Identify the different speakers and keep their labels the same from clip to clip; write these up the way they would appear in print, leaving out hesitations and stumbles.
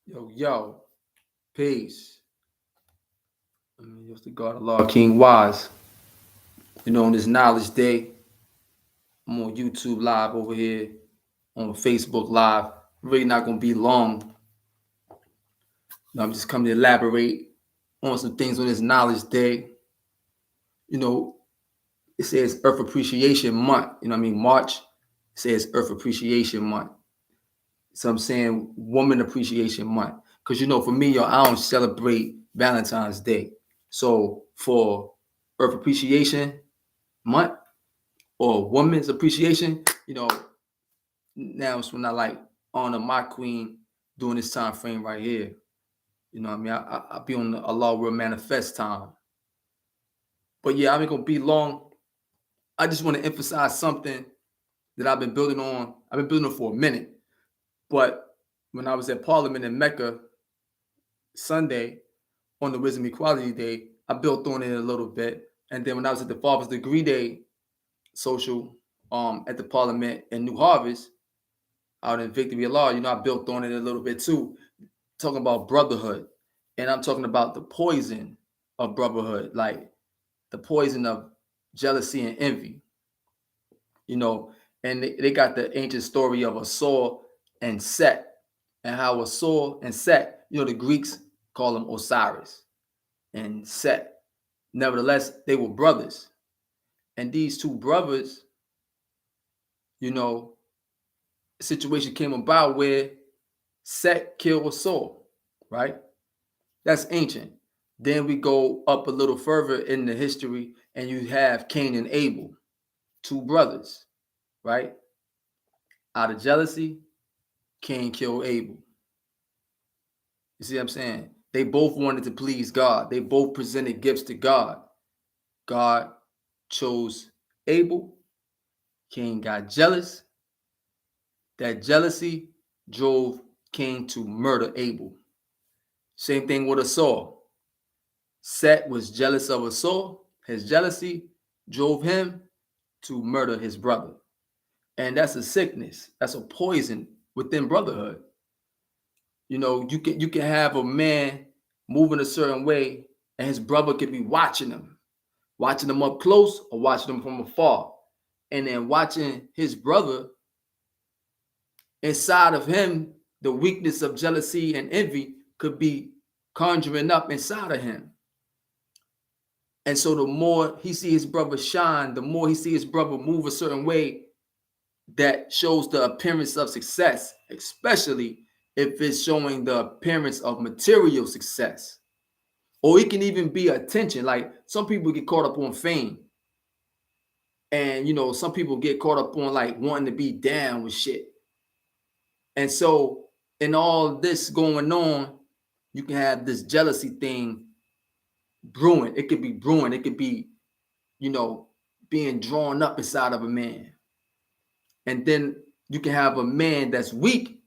Speaker 1: Yo, peace. It's the God Allah King Wize. On this Knowledge Day, I'm on YouTube Live over here, on Facebook Live. Really not gonna be long. I'm just coming to elaborate on some things on this Knowledge Day. You know, it says Earth Appreciation Month. March says Earth Appreciation Month. So I'm saying Woman Appreciation Month. Because for me, I don't celebrate Valentine's Day. So for Earth Appreciation Month or Women's Appreciation, now it's when I like honor my queen during this time frame right here. I be on the Allah will manifest time. But yeah, I ain't gonna be long. I just want to emphasize something that I've been building on. I've been building on for a minute. But when I was at Parliament in Mecca Sunday on the Wisdom Equality Day, I built on it a little bit. And then when I was at the Father's Degree Day social at the Parliament in New Harvest out in Victory Allah, I built on it a little bit too, talking about brotherhood. And I'm talking about the poison of brotherhood, like the poison of jealousy and envy. And they got the ancient story of Asur and Set, and how Asur and Set, the Greeks call them Osiris and Set. Nevertheless, they were brothers. And these two brothers, a situation came about where Set killed Asur, right? That's ancient. Then we go up a little further in the history, and you have Cain and Abel, two brothers, right? Out of jealousy, Cain killed Abel. You see what I'm saying? They both wanted to please God. They both presented gifts to God. God chose Abel. Cain got jealous. That jealousy drove Cain to murder Abel. Same thing with Asur. Set was jealous of Asur. His jealousy drove him to murder his brother. And that's a sickness. That's a poison within brotherhood. You can have a man moving a certain way, and his brother could be watching him up close or watching him from afar. And then watching his brother, inside of him, the weakness of jealousy and envy could be conjuring up inside of him. And so the more he see his brother shine, the more he see his brother move a certain way that shows the appearance of success, especially if it's showing the appearance of material success. Or it can even be attention. Like some people get caught up on fame. And, some people get caught up on like wanting to be down with shit. And so in all this going on, you can have this jealousy thing brewing. It could be brewing. It could be, being drawn up inside of a man. And then you can have a man that's weak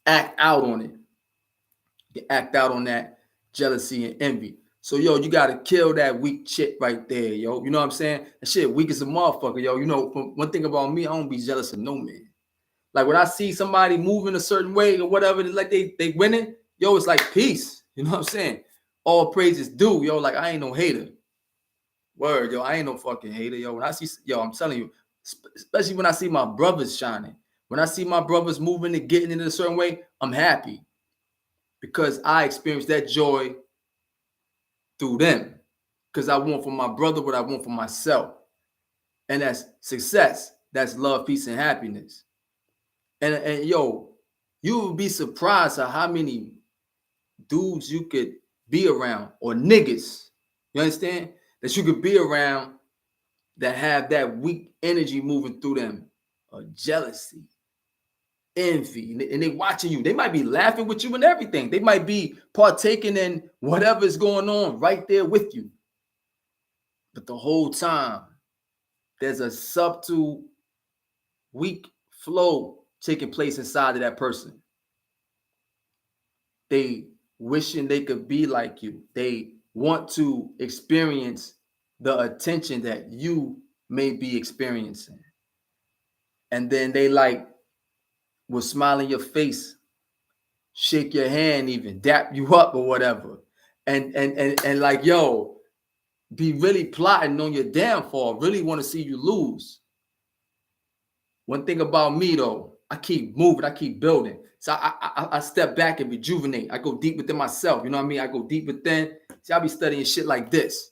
Speaker 1: act out on it. You act out on that jealousy and envy. So, you got to kill that weak shit right there, yo. You know what I'm saying? That shit weak as a motherfucker, yo. One thing about me, I don't be jealous of no man. Like when I see somebody moving a certain way or whatever, like they winning, yo, it's like peace. You know what I'm saying? All praises due, yo. Like I ain't no hater. Word, yo. I ain't no fucking hater, yo. When I see, I'm telling you, especially when I see my brothers shining. When I see my brothers moving and getting in a certain way, I'm happy because I experienced that joy through them. Because I want for my brother what I want for myself. And that's success. That's love, peace, and happiness. And yo, you would be surprised at how many dudes you could be around, or niggas, you understand? That you could be around that have that weak energy moving through them, jealousy, envy, and they watching you. They might be laughing with you and everything. They might be partaking in whatever is going on right there with you. But the whole time, there's a subtle, weak flow taking place inside of that person. They wishing they could be like you. They want to experience the attention that you may be experiencing. And then they like will smile in your face shake your hand, even dap you up or whatever. And like, yo, be really plotting on your downfall, really want to see you lose. One thing about me though, I keep moving, I keep building. So I step back and rejuvenate. I go deep within myself. You know what I mean? I go deep within. See, I'll be studying shit like this.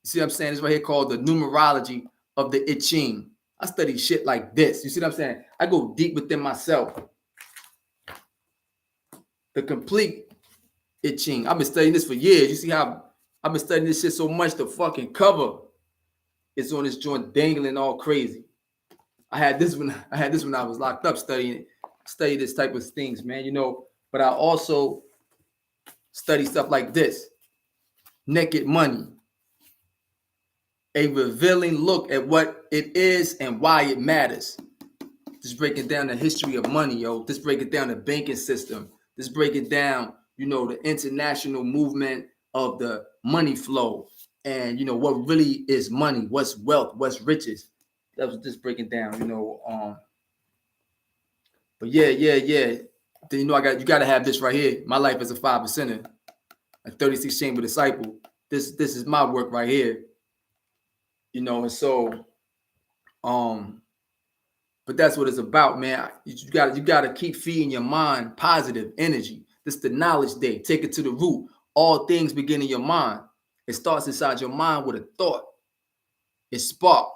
Speaker 1: You see what I'm saying? This right here called the numerology of the I Ching. I study shit like this. You see what I'm saying? I go deep within myself. The complete I Ching. I've been studying this for years. You see how I've been studying this shit so much, the fucking cover is on this joint dangling all crazy. I had this when I was locked up studying this type of things, man. You know, but I also study stuff like this. Naked Money. A revealing look at what it is and why it matters. Just breaking down the history of money, yo. Just breaking down the banking system. Just breaking down, you know, the international movement of the money flow. And, you know, what really is money, what's wealth, what's riches. That was just breaking down, you know. But yeah. Then, you know, you got to have this right here. My life as a 5%er, a 36 chamber disciple. This is my work right here. You know, and so, but that's what it's about, man. You got to keep feeding your mind positive energy. This is the knowledge day. Take it to the root. All things begin in your mind. It starts inside your mind with a thought. It's spark.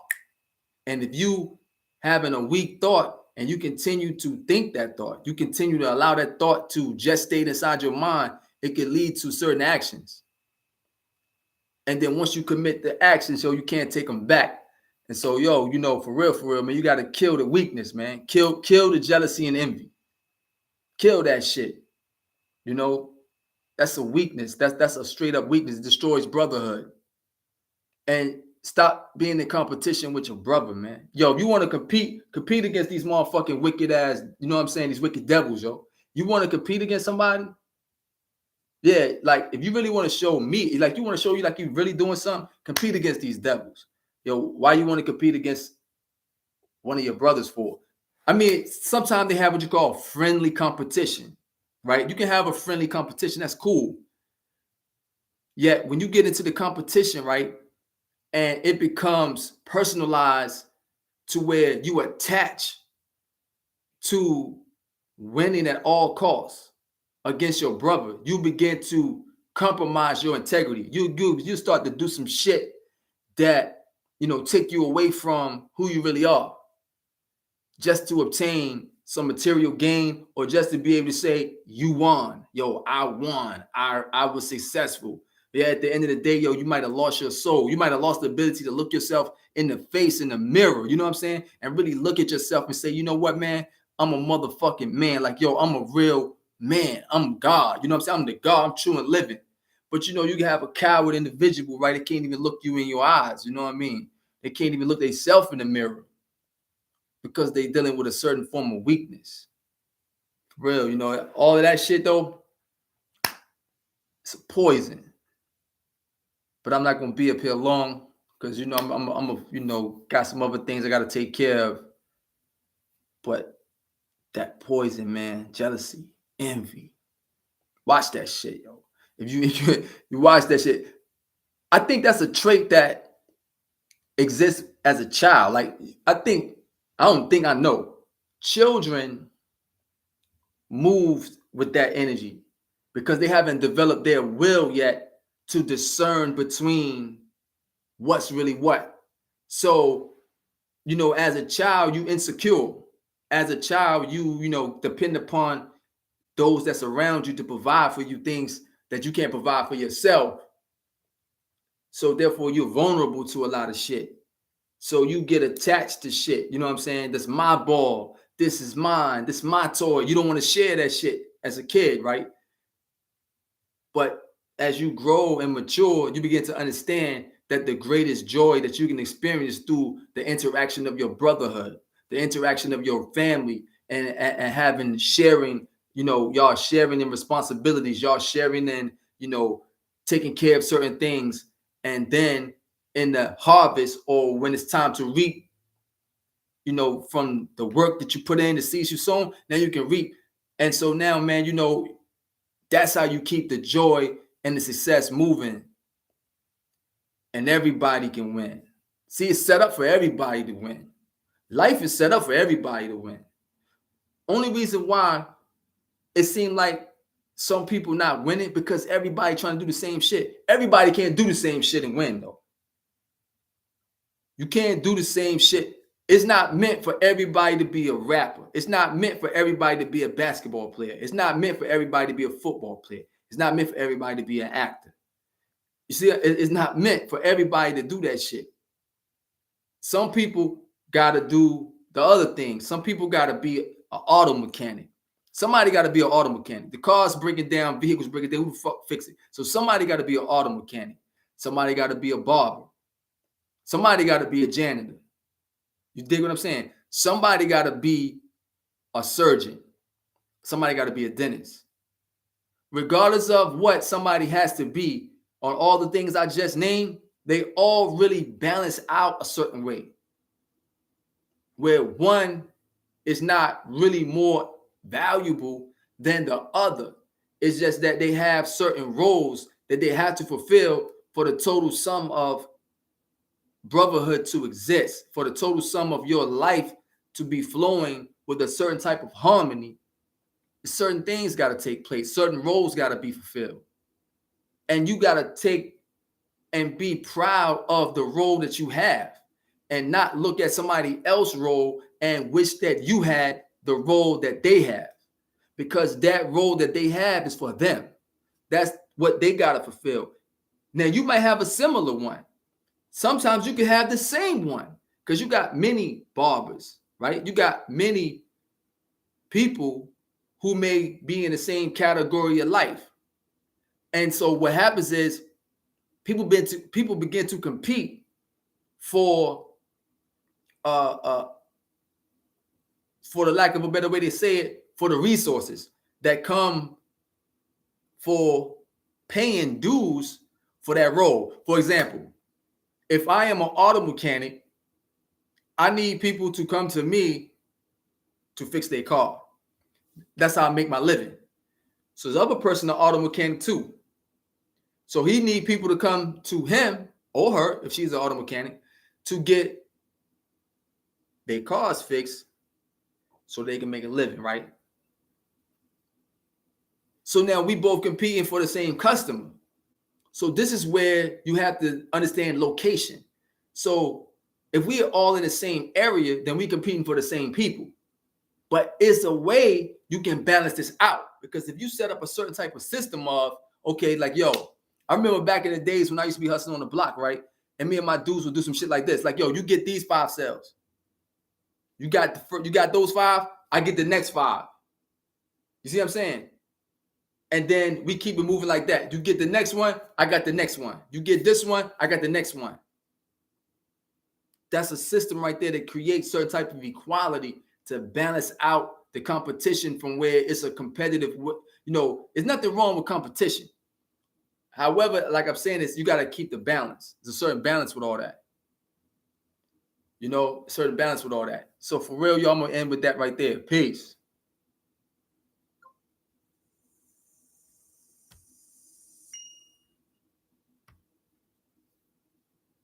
Speaker 1: And if you having a weak thought and you continue to think that thought, you continue to allow that thought to gestate inside your mind, it can lead to certain actions. And then once you commit the actions, yo, you can't take them back. And so, yo, you know, for real, man, you got to kill the weakness, man. Kill the jealousy and envy. Kill that shit. You know, that's a weakness. That's a straight up weakness. It destroys brotherhood. And stop being in competition with your brother, man. Yo, if you want to compete against these motherfucking wicked ass, you know what I'm saying, these wicked devils, yo. You want to compete against somebody? Yeah, like if you really want to show me, like you want to show you like you really doing something, compete against these devils. Yo, why you want to compete against one of your brothers for? I mean, sometimes they have what you call friendly competition, right? You can have a friendly competition, that's cool. Yet when you get into the competition, right, and it becomes personalized to where you attach to winning at all costs against your brother, you begin to compromise your integrity. You start to do some shit that, you know, take you away from who you really are, just to obtain some material gain or just to be able to say you won. Yo, I won. I was successful. Yeah, at the end of the day, yo, you might have lost your soul. You might have lost the ability to look yourself in the face in the mirror. You know what I'm saying? And really look at yourself and say, you know what, man? I'm a motherfucking man. Like, yo, I'm a real man. I'm God. You know what I'm saying? I'm the God. I'm true and living. But, you know, you can have a coward individual, right? They can't even look you in your eyes. You know what I mean? They can't even look themselves in the mirror because they're dealing with a certain form of weakness. For real, you know, all of that shit, though, it's a poison. But I'm not going to be up here long because, you know, I'm you know, got some other things I got to take care of. But that poison, man, jealousy, envy, watch that shit, yo. If you watch that shit, I think that's a trait that exists as a child. Like, I don't think I know. Children move with that energy because they haven't developed their will yet to discern between what's really what. So, you know, as a child, you insecure. As a child, you know, depend upon those that's around you to provide for you things that you can't provide for yourself. So therefore, you're vulnerable to a lot of shit. So you get attached to shit. You know what I'm saying? That's my ball. This is mine. This is my toy. You don't want to share that shit as a kid, right? But as you grow and mature, you begin to understand that the greatest joy that you can experience through the interaction of your brotherhood, the interaction of your family, and having sharing, you know, y'all sharing in responsibilities, y'all sharing in, you know, taking care of certain things. And then in the harvest, or when it's time to reap, you know, from the work that you put in, the seeds you sown, now you can reap And so now, man, you know, that's how you keep the joy and the success moving. And everybody can win. See, it's set up for everybody to win. Life is set up for everybody to win. Only reason why it seemed like some people not winning because everybody trying to do the same shit. Everybody can't do the same shit and win, though. You can't do the same shit. It's not meant for everybody to be a rapper. It's not meant for everybody to be a basketball player. It's not meant for everybody to be a football player. It's not meant for everybody to be an actor. You see, it's not meant for everybody to do that shit. Some people got to do the other thing. Some people got to be an auto mechanic. Somebody got to be an auto mechanic. The car's breaking down, vehicles breaking down. Who the fuck fix it? So somebody got to be an auto mechanic. Somebody got to be a barber. Somebody got to be a janitor. You dig what I'm saying? Somebody got to be a surgeon. Somebody got to be a dentist. Regardless of what somebody has to be on all the things I just named, they all really balance out a certain way. Where one is not really more valuable than the other. It's just that they have certain roles that they have to fulfill for the total sum of brotherhood to exist, for the total sum of your life to be flowing with a certain type of harmony. Certain things got to take place. Certain roles got to be fulfilled. And you got to take and be proud of the role that you have and not look at somebody else's role and wish that you had the role that they have, because that role that they have is for them. That's what they got to fulfill. Now, you might have a similar one. Sometimes you can have the same one because you got many barbers, right? You got many people who may be in the same category of life. And so what happens is people begin to compete for the lack of a better way to say it, for the resources that come for paying dues for that role. For example, if I am an auto mechanic, I need people to come to me to fix their car. That's how I make my living. So the other person, an auto mechanic too. So he need people to come to him or her, if she's an auto mechanic, to get their cars fixed so they can make a living, right? So now we both competing for the same customer. So this is where you have to understand location. So if we are all in the same area, then we competing for the same people. But it's a way you can balance this out, because if you set up a certain type of system of, okay, like, yo, I remember back in the days when I used to be hustling on the block, right? And me and my dudes would do some shit like this. Like, yo, you get these 5 sales. You got those 5, I get the next 5. You see what I'm saying? And then we keep it moving like that. You get the next one, I got the next one. You get this one, I got the next one. That's a system right there that creates certain type of equality to balance out the competition from where it's a competitive, there's nothing wrong with competition. However, like I'm saying, you got to keep the balance. There's a certain balance with all that. Certain balance with all that. So for real, y'all, I'm going to end with that right there. Peace.